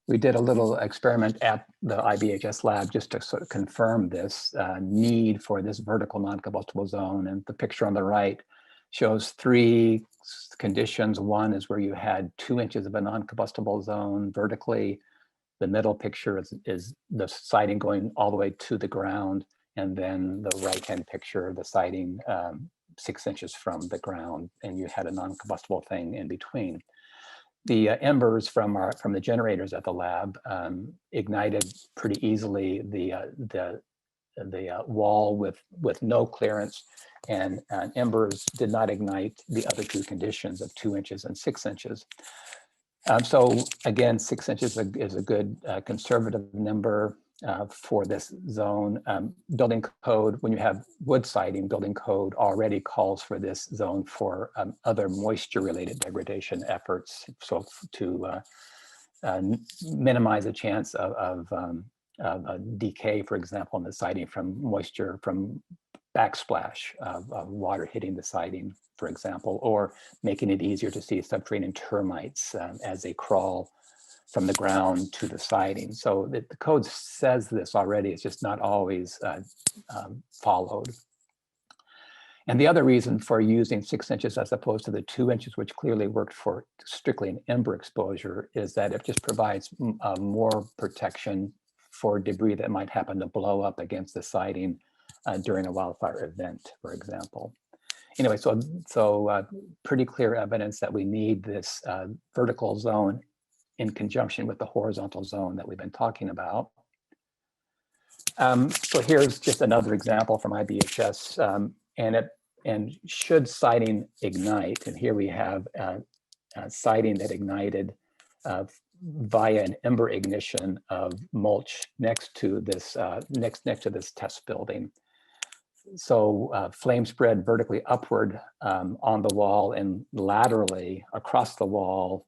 we did a little experiment at the IBHS lab just to sort of confirm this need for this vertical non-combustible zone. And the picture on the right shows 3 conditions. One is where you had 2 inches of a non-combustible zone vertically. The middle picture is the siding going all the way to the ground. And then the right-hand picture, the siding 6 inches from the ground, and you had a non-combustible thing in between. The embers from the generators at the lab ignited pretty easily the wall with no clearance, and embers did not ignite the other 2 conditions of 2 inches and 6 inches. So again, 6 inches is a good conservative number for this zone. Building code, when you have wood siding, building code already calls for this zone for other moisture-related degradation efforts. So to minimize the chance of decay, for example, in the siding from moisture, from backsplash of water hitting the siding, for example, or making it easier to see subterranean termites as they crawl from the ground to the siding. So the code says this already, it's just not always followed. And the other reason for using 6 inches as opposed to the 2 inches, which clearly worked for strictly an ember exposure, is that it just provides more protection for debris that might happen to blow up against the siding during a wildfire event, for example. Anyway, so pretty clear evidence that we need this vertical zone in conjunction with the horizontal zone that we've been talking about. So here's just another example from IBHS, and should siding ignite, and here we have siding that ignited via an ember ignition of mulch next to this next to this test building. So flame spread vertically upward on the wall and laterally across the wall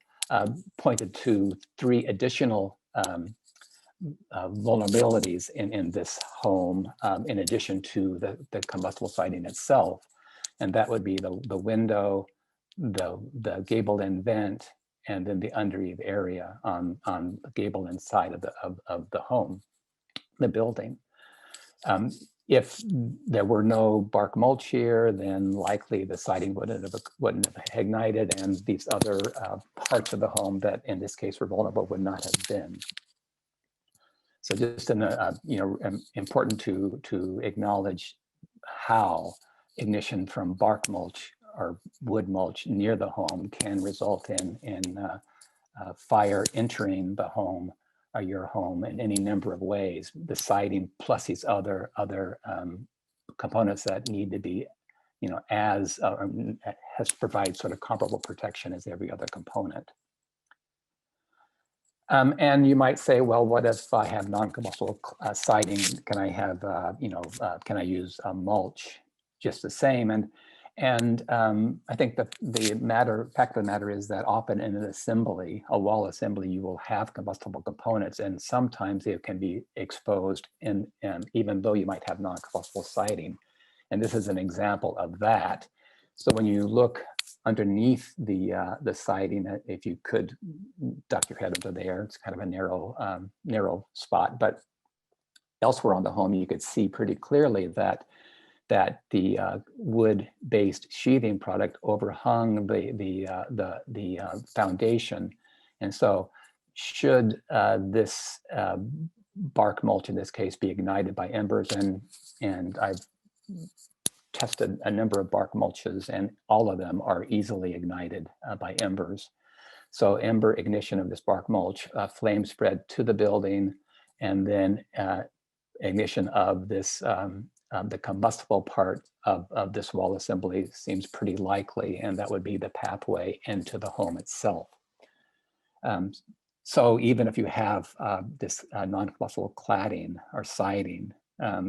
pointed to 3 additional vulnerabilities in this home, in addition to the combustible siding itself. And that would be the window, the gable end vent, and then the undereave area on the gable end side of the home, the building. If there were no bark mulch here, then likely the siding wouldn't have ignited, and these other parts of the home that in this case were vulnerable would not have been. So just important to acknowledge how ignition from bark mulch or wood mulch near the home can result in fire entering the home or your home in any number of ways. The siding plus these other components that need to be, has to provide sort of comparable protection as every other component. And you might say, well, what if I have non-combustible siding? Can I have, can I use mulch just the same? And I think that the fact of the matter is that often in an assembly, a wall assembly, you will have combustible components, and sometimes they can be exposed, and even though you might have non-combustible siding. And this is an example of that. So when you look underneath the siding, if you could duck your head under there, it's kind of a narrow spot, but elsewhere on the home, you could see pretty clearly that the wood-based sheathing product overhung the foundation. And so should this bark mulch in this case be ignited by embers, and I've tested a number of bark mulches, and all of them are easily ignited by embers. So ember ignition of this bark mulch, flame spread to the building, and then ignition of this the combustible part of this wall assembly seems pretty likely, and that would be the pathway into the home itself. So even if you have this non-combustible cladding or siding,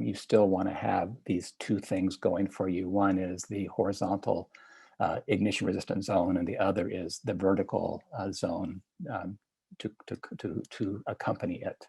you still want to have these 2 things going for you. One is the horizontal ignition resistant zone, and the other is the vertical zone to accompany it.